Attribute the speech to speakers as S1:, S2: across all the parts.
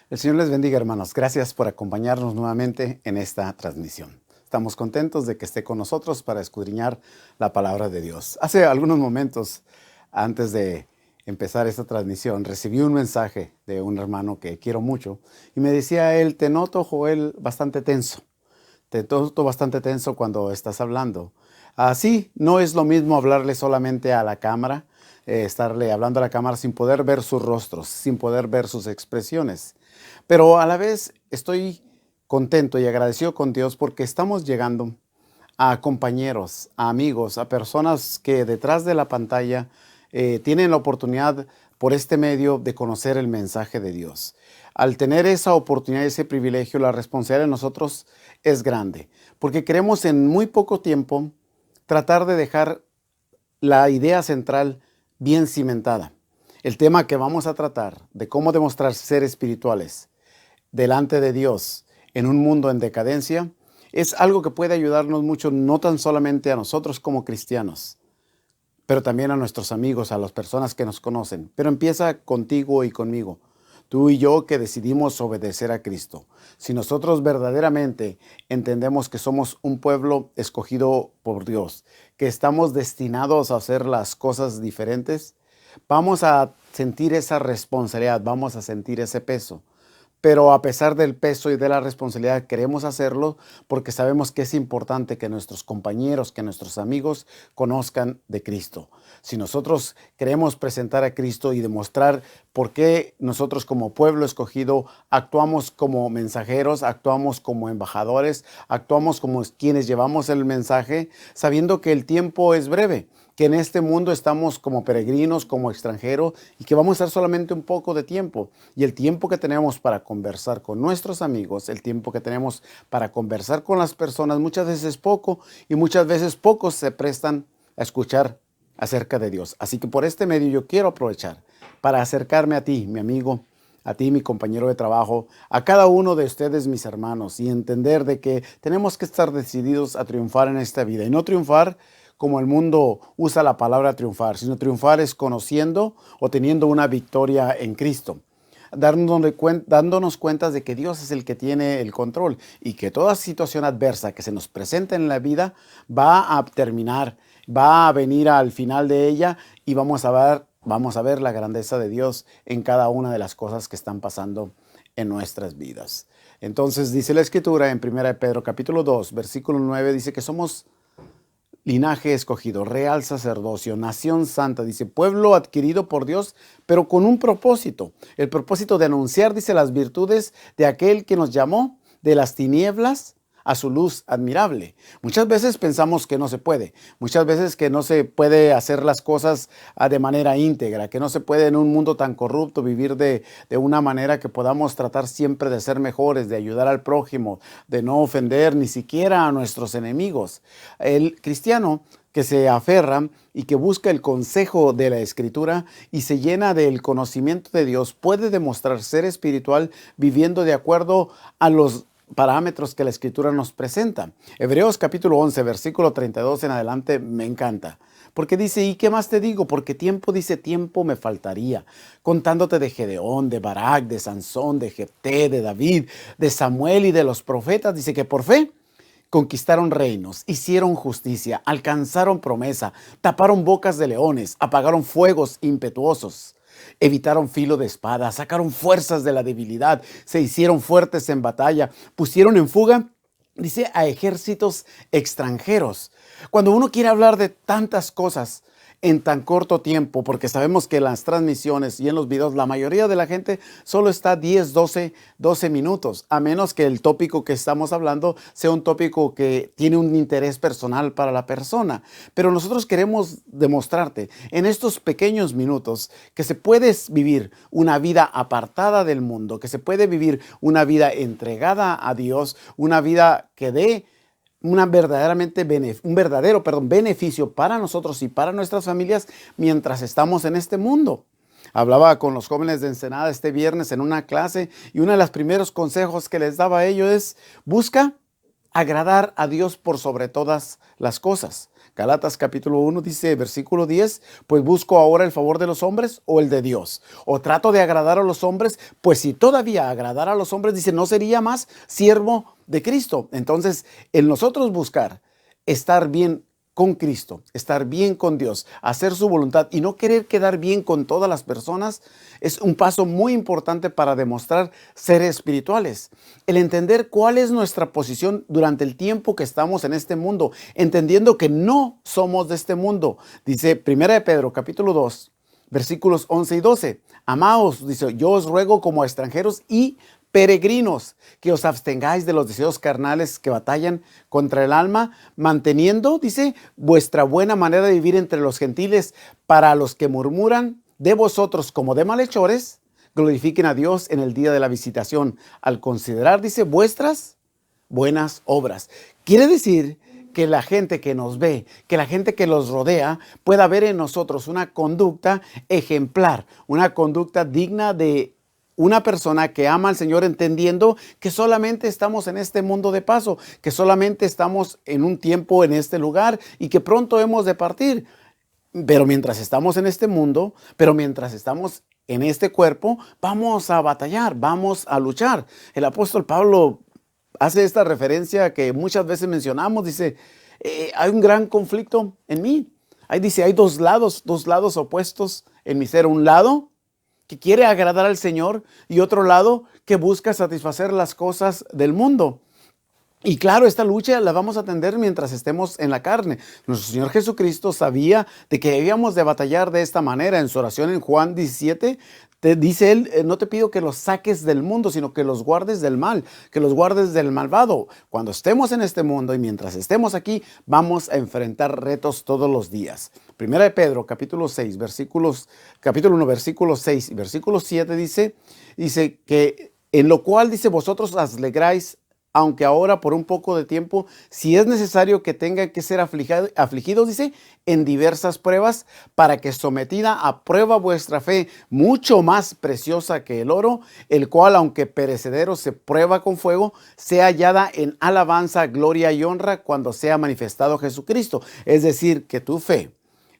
S1: El Señor les bendiga, hermanos. Gracias por acompañarnos nuevamente en esta transmisión. Estamos contentos de que esté con nosotros para escudriñar la palabra de Dios. Hace algunos momentos, antes de empezar esta transmisión, recibí un mensaje de un hermano que quiero mucho y me decía él: te noto, Joel, bastante tenso. Te noto bastante tenso cuando estás hablando. Así, no es lo mismo hablarle solamente a la cámara, estarle hablando a la cámara sin poder ver sus rostros, sin poder ver sus expresiones. Pero a la vez estoy contento y agradecido con Dios porque estamos llegando a compañeros, a amigos, a personas que detrás de la pantalla tienen la oportunidad por este medio de conocer el mensaje de Dios. Al tener esa oportunidad, ese privilegio, la responsabilidad de nosotros es grande, porque queremos en muy poco tiempo tratar de dejar la idea central bien cimentada. El tema que vamos a tratar de cómo demostrar ser espirituales delante de Dios en un mundo en decadencia es algo que puede ayudarnos mucho, no tan solamente a nosotros como cristianos, pero también a nuestros amigos, a las personas que nos conocen. Pero empieza contigo y conmigo, tú y yo que decidimos obedecer a Cristo. Si nosotros verdaderamente entendemos que somos un pueblo escogido por Dios, que estamos destinados a hacer las cosas diferentes, vamos a sentir esa responsabilidad, vamos a sentir ese peso. Pero a pesar del peso y de la responsabilidad, queremos hacerlo porque sabemos que es importante que nuestros compañeros, que nuestros amigos conozcan de Cristo. Si nosotros queremos presentar a Cristo y demostrar por qué nosotros como pueblo escogido actuamos como mensajeros, actuamos como embajadores, actuamos como quienes llevamos el mensaje, sabiendo que el tiempo es breve, que en este mundo estamos como peregrinos, como extranjeros, y que vamos a estar solamente un poco de tiempo. Y el tiempo que tenemos para conversar con nuestros amigos, el tiempo que tenemos para conversar con las personas, muchas veces es poco, y muchas veces pocos se prestan a escuchar acerca de Dios. Así que por este medio yo quiero aprovechar para acercarme a ti, mi amigo, a ti, mi compañero de trabajo, a cada uno de ustedes, mis hermanos, y entender de que tenemos que estar decididos a triunfar en esta vida, y no triunfar como el mundo usa la palabra triunfar, sino triunfar es conociendo o teniendo una victoria en Cristo, dándonos cuenta de que Dios es el que tiene el control y que toda situación adversa que se nos presenta en la vida va a terminar, va a venir al final de ella y vamos a ver la grandeza de Dios en cada una de las cosas que están pasando en nuestras vidas. Entonces dice la Escritura en 1 Pedro capítulo 2, versículo 9, dice que somos linaje escogido, real sacerdocio, nación santa, dice, pueblo adquirido por Dios, pero con un propósito. El propósito de anunciar, dice, las virtudes de aquel que nos llamó de las tinieblas a su luz admirable. Muchas veces pensamos que no se puede, muchas veces que no se puede hacer las cosas de manera íntegra, que no se puede en un mundo tan corrupto vivir de una manera que podamos tratar siempre de ser mejores, de ayudar al prójimo, de no ofender ni siquiera a nuestros enemigos. El cristiano que se aferra y que busca el consejo de la Escritura y se llena del conocimiento de Dios puede demostrar ser espiritual viviendo de acuerdo a los parámetros que la Escritura nos presenta. Hebreos capítulo 11, versículo 32 en adelante me encanta. Porque dice, ¿y qué más te digo? Porque tiempo, dice, tiempo me faltaría. Contándote de Gedeón, de Barak, de Sansón, de Jefté, de David, de Samuel y de los profetas. Dice que por fe conquistaron reinos, hicieron justicia, alcanzaron promesa, taparon bocas de leones, apagaron fuegos impetuosos. Evitaron filo de espada, sacaron fuerzas de la debilidad, se hicieron fuertes en batalla, pusieron en fuga, dice, a ejércitos extranjeros. Cuando uno quiere hablar de tantas cosas en tan corto tiempo, porque sabemos que en las transmisiones y en los videos la mayoría de la gente solo está 10, 12 minutos, a menos que el tópico que estamos hablando sea un tópico que tiene un interés personal para la persona. Pero nosotros queremos demostrarte en estos pequeños minutos que se puede vivir una vida apartada del mundo, que se puede vivir una vida entregada a Dios, una vida que dé un verdadero beneficio para nosotros y para nuestras familias mientras estamos en este mundo. Hablaba con los jóvenes de Ensenada este viernes en una clase y uno de los primeros consejos que les daba a ellos es: busca agradar a Dios por sobre todas las cosas. Gálatas capítulo 1 dice, versículo 10, pues busco ahora el favor de los hombres o el de Dios. O trato de agradar a los hombres, pues si todavía agradara a los hombres, dice, no sería más siervo de Cristo. Entonces, el nosotros buscar estar bien con Cristo, estar bien con Dios, hacer su voluntad y no querer quedar bien con todas las personas es un paso muy importante para demostrar ser espirituales. El entender cuál es nuestra posición durante el tiempo que estamos en este mundo, entendiendo que no somos de este mundo. Dice 1 de Pedro capítulo 2, versículos 11 y 12. Amaos, dice, yo os ruego como extranjeros y peregrinos, que os abstengáis de los deseos carnales que batallan contra el alma, manteniendo, dice, vuestra buena manera de vivir entre los gentiles, para los que murmuran de vosotros como de malhechores, glorifiquen a Dios en el día de la visitación, al considerar, dice, vuestras buenas obras. Quiere decir que la gente que nos ve, que la gente que los rodea, pueda ver en nosotros una conducta ejemplar, una conducta digna de una persona que ama al Señor, entendiendo que solamente estamos en este mundo de paso, que solamente estamos en un tiempo en este lugar y que pronto hemos de partir. Pero mientras estamos en este mundo, pero mientras estamos en este cuerpo, vamos a batallar, vamos a luchar. El apóstol Pablo hace esta referencia que muchas veces mencionamos, dice, hay un gran conflicto en mí. Ahí dice, hay dos lados opuestos en mi ser. Un lado que quiere agradar al Señor y otro lado que busca satisfacer las cosas del mundo. Y claro, esta lucha la vamos a atender mientras estemos en la carne. Nuestro Señor Jesucristo sabía de que debíamos de batallar de esta manera. En su oración en Juan 17, te dice él, no te pido que los saques del mundo, sino que los guardes del mal, que los guardes del malvado. Cuando estemos en este mundo y mientras estemos aquí, vamos a enfrentar retos todos los días. Primera de Pedro, capítulo 1, versículos 6 y versículo 7 dice que en lo cual dice, vosotros os alegráis, aunque ahora por un poco de tiempo, si es necesario que tenga que ser afligidos, dice, en diversas pruebas, para que sometida a prueba vuestra fe, mucho más preciosa que el oro, el cual, aunque perecedero, se prueba con fuego, sea hallada en alabanza, gloria y honra cuando sea manifestado Jesucristo. Es decir, que tu fe,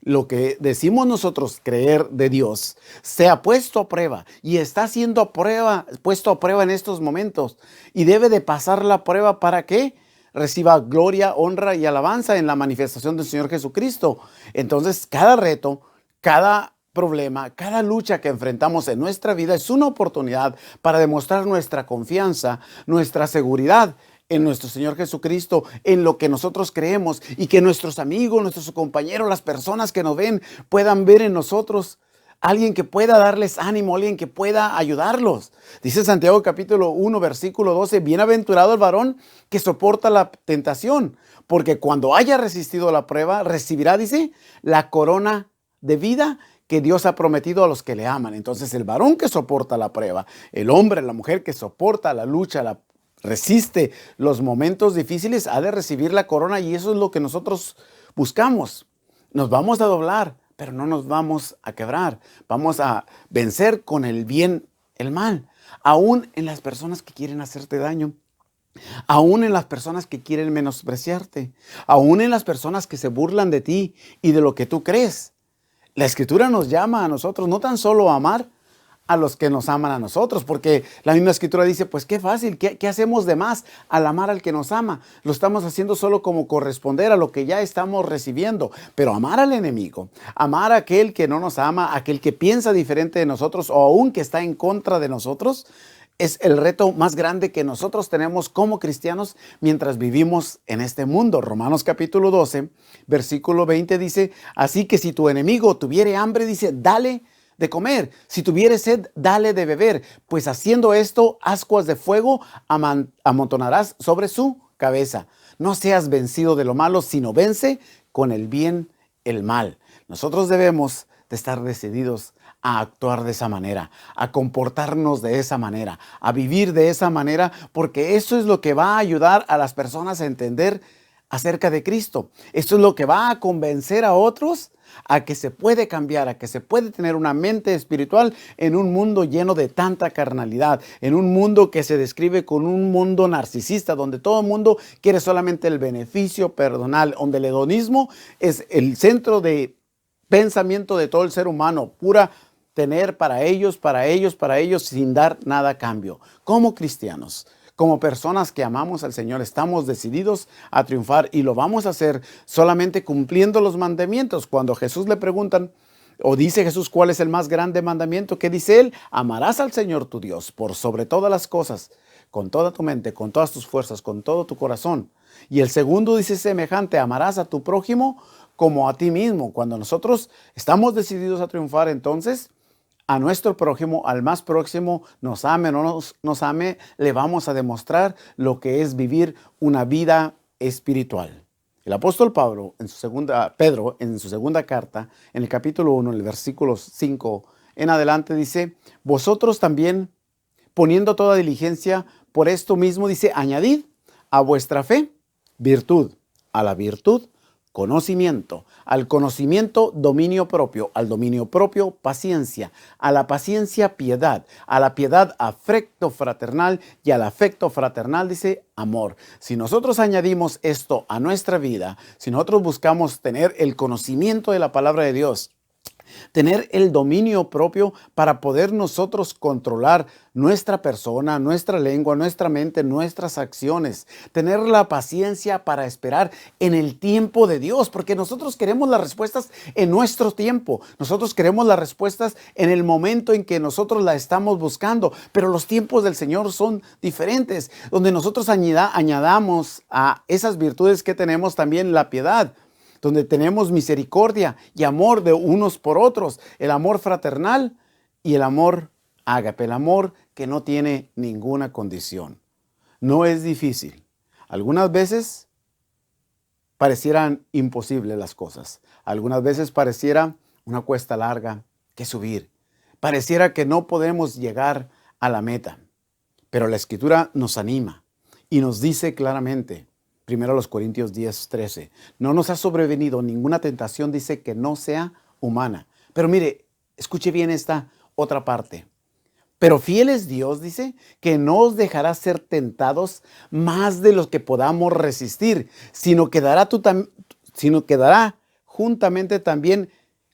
S1: lo que decimos nosotros creer de Dios, sea puesto a prueba y está siendo puesto a prueba en estos momentos y debe de pasar la prueba para que reciba gloria, honra y alabanza en la manifestación del Señor Jesucristo. Entonces, cada reto, cada problema, cada lucha que enfrentamos en nuestra vida es una oportunidad para demostrar nuestra confianza, nuestra seguridad en nuestro Señor Jesucristo, en lo que nosotros creemos y que nuestros amigos, nuestros compañeros, las personas que nos ven puedan ver en nosotros alguien que pueda darles ánimo, alguien que pueda ayudarlos. Dice Santiago capítulo 1, versículo 12, bienaventurado el varón que soporta la tentación, porque cuando haya resistido la prueba, recibirá, dice, la corona de vida que Dios ha prometido a los que le aman. Entonces el varón que soporta la prueba, el hombre, la mujer que soporta la lucha, resiste los momentos difíciles, ha de recibir la corona, y eso es lo que nosotros buscamos. Nos vamos a doblar, pero no nos vamos a quebrar. Vamos a vencer con el bien el mal, aún en las personas que quieren hacerte daño, aún en las personas que quieren menospreciarte, aún en las personas que se burlan de ti y de lo que tú crees. La Escritura nos llama a nosotros no tan solo a amar a los que nos aman a nosotros, porque la misma Escritura dice, pues qué fácil, ¿qué hacemos de más al amar al que nos ama? Lo estamos haciendo solo como corresponder a lo que ya estamos recibiendo, pero amar al enemigo, amar a aquel que no nos ama, aquel que piensa diferente de nosotros o aún que está en contra de nosotros, es el reto más grande que nosotros tenemos como cristianos mientras vivimos en este mundo. Romanos capítulo 12, versículo 20 dice, así que si tu enemigo tuviere hambre, dice, dale de comer, si tuviere sed, dale de beber, pues haciendo esto, ascuas de fuego amontonarás sobre su cabeza. No seas vencido de lo malo, sino vence con el bien el mal. Nosotros debemos de estar decididos a actuar de esa manera, a comportarnos de esa manera, a vivir de esa manera, porque eso es lo que va a ayudar a las personas a entender acerca de Cristo. Esto es lo que va a convencer a otros a que se puede cambiar, a que se puede tener una mente espiritual en un mundo lleno de tanta carnalidad, en un mundo que se describe como un mundo narcisista, donde todo el mundo quiere solamente el beneficio personal, donde el hedonismo es el centro de pensamiento de todo el ser humano, pura tener para ellos, para ellos, para ellos, sin dar nada a cambio. Como cristianos, como personas que amamos al Señor, estamos decididos a triunfar y lo vamos a hacer solamente cumpliendo los mandamientos. Cuando Jesús le preguntan, o dice Jesús, ¿cuál es el más grande mandamiento? ¿Qué dice él? Amarás al Señor tu Dios por sobre todas las cosas, con toda tu mente, con todas tus fuerzas, con todo tu corazón. Y el segundo dice semejante, amarás a tu prójimo como a ti mismo. Cuando nosotros estamos decididos a triunfar, entonces a nuestro prójimo, al más próximo, nos ame o no nos ame, le vamos a demostrar lo que es vivir una vida espiritual. El apóstol Pedro, en su segunda carta, en el capítulo 1, en el versículo 5 en adelante, dice, vosotros también, poniendo toda diligencia, por esto mismo, dice, añadid a vuestra fe virtud, a la virtud conocimiento, al conocimiento dominio propio, al dominio propio paciencia, a la paciencia piedad, a la piedad afecto fraternal y al afecto fraternal dice amor. Si nosotros añadimos esto a nuestra vida, si nosotros buscamos tener el conocimiento de la palabra de Dios, tener el dominio propio para poder nosotros controlar nuestra persona, nuestra lengua, nuestra mente, nuestras acciones. Tener la paciencia para esperar en el tiempo de Dios, porque nosotros queremos las respuestas en nuestro tiempo. Nosotros queremos las respuestas en el momento en que nosotros la estamos buscando, pero los tiempos del Señor son diferentes, donde nosotros añadamos a esas virtudes que tenemos también la piedad, donde tenemos misericordia y amor de unos por otros, el amor fraternal y el amor ágape, el amor que no tiene ninguna condición. No es difícil. Algunas veces parecieran imposibles las cosas. Algunas veces pareciera una cuesta larga que subir. Pareciera que no podemos llegar a la meta. Pero la Escritura nos anima y nos dice claramente, primero los Corintios 10:13, no nos ha sobrevenido ninguna tentación, dice, que no sea humana. Pero mire, escuche bien esta otra parte. Pero fiel es Dios, dice, que no os dejará ser tentados más de los que podamos resistir, sino que dará juntamente también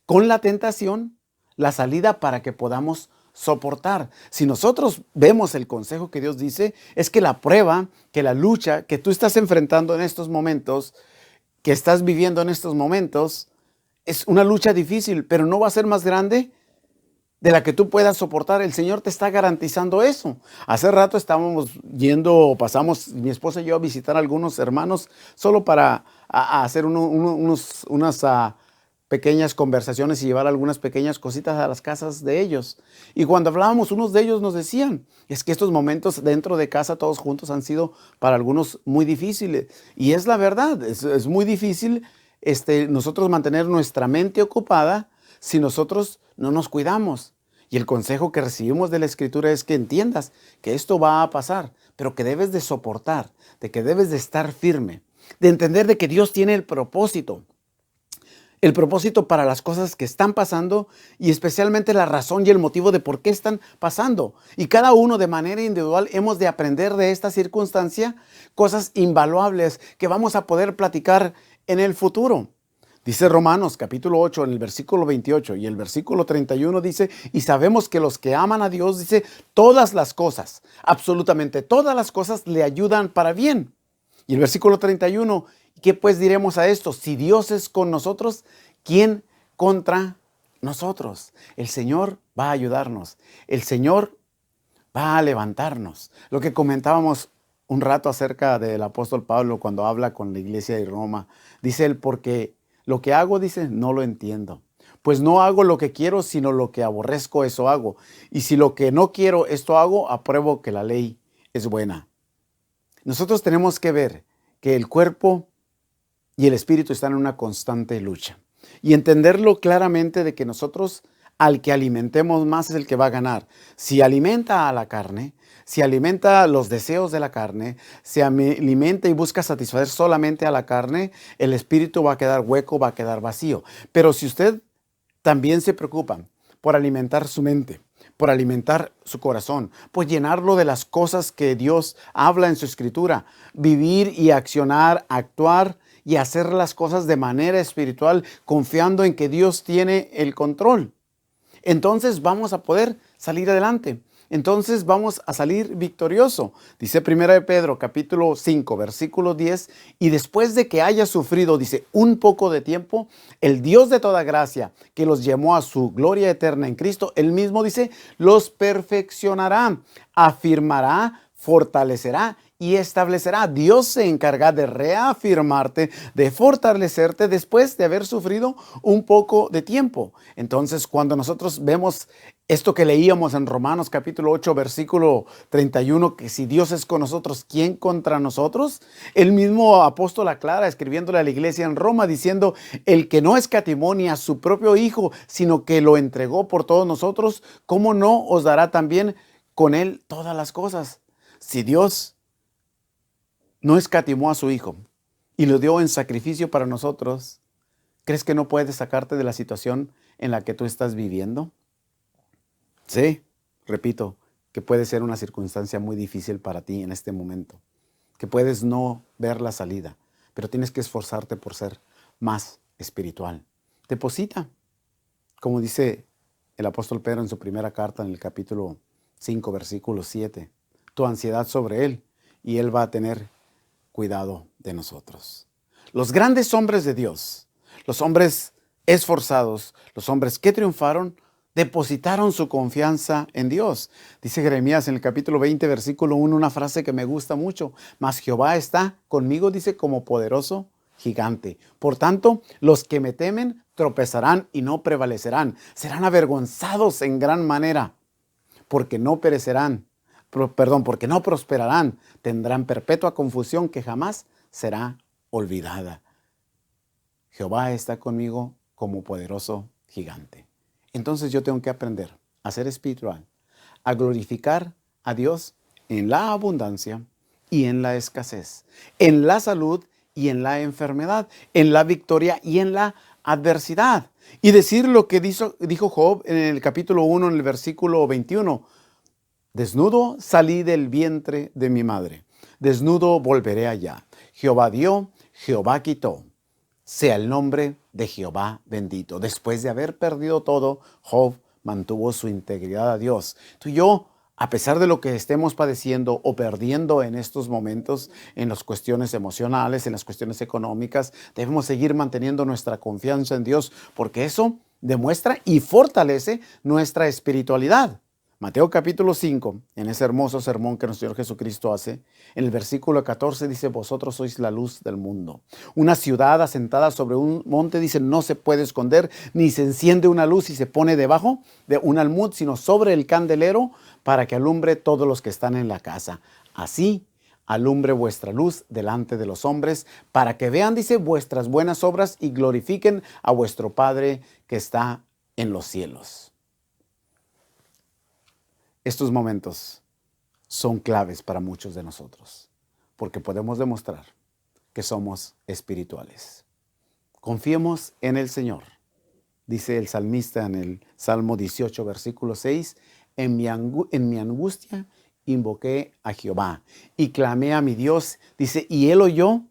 S1: con la tentación la salida para que podamos soportar. Si nosotros vemos el consejo que Dios dice, es que la prueba, que la lucha que tú estás enfrentando en estos momentos, que estás viviendo en estos momentos, es una lucha difícil, pero no va a ser más grande de la que tú puedas soportar. El Señor te está garantizando eso. Hace rato estábamos pasamos mi esposa y yo a visitar a algunos hermanos solo para hacer unas pequeñas conversaciones y llevar algunas pequeñas cositas a las casas de ellos. Y cuando hablábamos, unos de ellos nos decían, es que estos momentos dentro de casa todos juntos han sido para algunos muy difíciles. Y es la verdad, es muy difícil nosotros mantener nuestra mente ocupada si nosotros no nos cuidamos. Y el consejo que recibimos de la Escritura es que entiendas que esto va a pasar, pero que debes de soportar, de que debes de estar firme, de entender de que Dios tiene el propósito para las cosas que están pasando y especialmente la razón y el motivo de por qué están pasando. Y cada uno de manera individual hemos de aprender de esta circunstancia cosas invaluables que vamos a poder platicar en el futuro. Dice Romanos capítulo 8 en el versículo 28 y el versículo 31 dice, y sabemos que los que aman a Dios, dice, todas las cosas, absolutamente todas las cosas le ayudan para bien. Y el versículo 31, ¿qué pues diremos a esto? Si Dios es con nosotros, ¿quién contra nosotros? El Señor va a ayudarnos. El Señor va a levantarnos. Lo que comentábamos un rato acerca del apóstol Pablo cuando habla con la iglesia de Roma, dice él, porque lo que hago, dice, no lo entiendo. Pues no hago lo que quiero, sino lo que aborrezco, eso hago. Y si lo que no quiero, esto hago, apruebo que la ley es buena. Nosotros tenemos que ver que el cuerpo y el espíritu están en una constante lucha. Y entenderlo claramente de que nosotros al que alimentemos más es el que va a ganar. Si alimenta a la carne, si alimenta los deseos de la carne, si alimenta y busca satisfacer solamente a la carne, el espíritu va a quedar hueco, va a quedar vacío. Pero si usted también se preocupa por alimentar su mente, por alimentar su corazón, por llenarlo de las cosas que Dios habla en su escritura, vivir y accionar, actuar y hacer las cosas de manera espiritual, confiando en que Dios tiene el control. Entonces vamos a poder salir adelante. Entonces vamos a salir victorioso. Dice 1 Pedro capítulo 5 versículo 10, y después de que haya sufrido, dice, un poco de tiempo, el Dios de toda gracia, que los llamó a su gloria eterna en Cristo, él mismo dice, los perfeccionará, afirmará, fortalecerá y establecerá. Dios se encarga de reafirmarte, de fortalecerte después de haber sufrido un poco de tiempo. Entonces, cuando nosotros vemos esto que leíamos en Romanos capítulo 8, versículo 31, que si Dios es con nosotros, ¿quién contra nosotros? El mismo apóstol aclara, escribiéndole a la iglesia en Roma, diciendo, el que no escatimó ni a su propio Hijo, sino que lo entregó por todos nosotros, ¿cómo no os dará también con él todas las cosas? Si Dios no escatimó a su Hijo y lo dio en sacrificio para nosotros, ¿crees que no puede sacarte de la situación en la que tú estás viviendo? Sí, repito, que puede ser una circunstancia muy difícil para ti en este momento, que puedes no ver la salida, pero tienes que esforzarte por ser más espiritual. Deposita, como dice el apóstol Pedro en su primera carta en el capítulo 5, versículo 7, tu ansiedad sobre Él y Él va a tener cuidado de nosotros. Los grandes hombres de Dios, los hombres esforzados, los hombres que triunfaron, depositaron su confianza en Dios. Dice Jeremías en el capítulo 20, versículo 1, una frase que me gusta mucho. Mas Jehová está conmigo, dice, como poderoso gigante. Por tanto, los que me temen tropezarán y no prevalecerán. Serán avergonzados en gran manera, porque no perecerán. Porque no prosperarán. Tendrán perpetua confusión que jamás será olvidada. Jehová está conmigo como poderoso gigante. Entonces yo tengo que aprender a ser espiritual, a glorificar a Dios en la abundancia y en la escasez, en la salud y en la enfermedad, en la victoria y en la adversidad. Y decir lo que dijo Job en el capítulo 1, en el versículo 21. Desnudo salí del vientre de mi madre, desnudo volveré allá. Jehová dio, Jehová quitó. Sea el nombre de Jehová bendito. Después de haber perdido todo, Job mantuvo su integridad a Dios. Tú y yo, a pesar de lo que estemos padeciendo o perdiendo en estos momentos, en las cuestiones emocionales, en las cuestiones económicas, debemos seguir manteniendo nuestra confianza en Dios, porque eso demuestra y fortalece nuestra espiritualidad. Mateo capítulo 5, en ese hermoso sermón que nuestro Señor Jesucristo hace, en el versículo 14 dice, vosotros sois la luz del mundo. Una ciudad asentada sobre un monte, dice, no se puede esconder, ni se enciende una luz y se pone debajo de un almud, sino sobre el candelero, para que alumbre todos los que están en la casa. Así alumbre vuestra luz delante de los hombres, para que vean, dice, vuestras buenas obras y glorifiquen a vuestro Padre que está en los cielos. Estos momentos son claves para muchos de nosotros, porque podemos demostrar que somos espirituales. Confiemos en el Señor. Dice el salmista en el Salmo 18, versículo 6, en mi angustia invoqué a Jehová y clamé a mi Dios. Dice, y Él oyó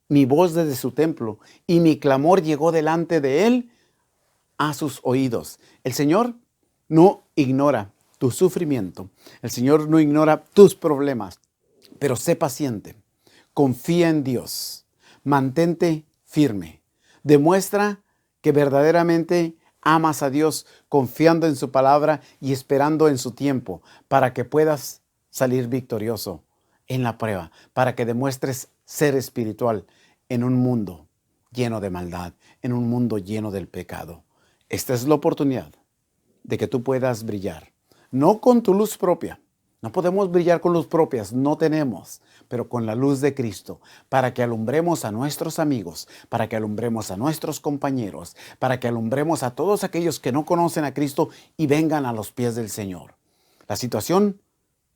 S1: mi voz desde su templo y mi clamor llegó delante de Él a sus oídos. El Señor no ignora tu sufrimiento. El Señor no ignora tus problemas, pero sé paciente, confía en Dios, mantente firme, demuestra que verdaderamente amas a Dios confiando en su palabra y esperando en su tiempo para que puedas salir victorioso en la prueba, para que demuestres ser espiritual en un mundo lleno de maldad, en un mundo lleno del pecado. Esta es la oportunidad de que tú puedas brillar. No con tu luz propia, No podemos brillar con luz propias, no tenemos, pero con la luz de Cristo, para que alumbremos a nuestros amigos, para que alumbremos a nuestros compañeros, para que alumbremos a todos aquellos que no conocen a Cristo y vengan a los pies del Señor. La situación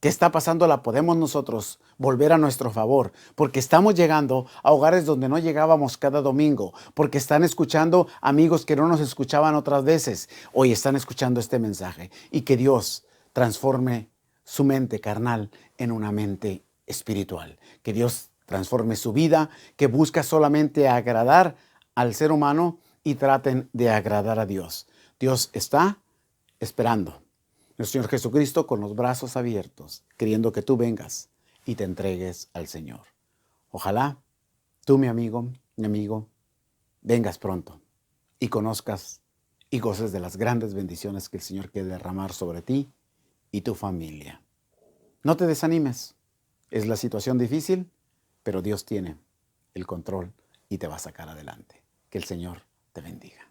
S1: que está pasando la podemos nosotros volver a nuestro favor, porque estamos llegando a hogares donde no llegábamos cada domingo, porque están escuchando amigos que no nos escuchaban otras veces. Hoy están escuchando este mensaje y que Dios transforme su mente carnal en una mente espiritual. Que Dios transforme su vida, que busca solamente agradar al ser humano y traten de agradar a Dios. Dios está esperando. Nuestro Señor Jesucristo con los brazos abiertos, queriendo que tú vengas y te entregues al Señor. Ojalá tú, mi amigo, vengas pronto y conozcas y goces de las grandes bendiciones que el Señor quiere derramar sobre ti y tu familia. No te desanimes. Es la situación difícil, pero Dios tiene el control y te va a sacar adelante. Que el Señor te bendiga.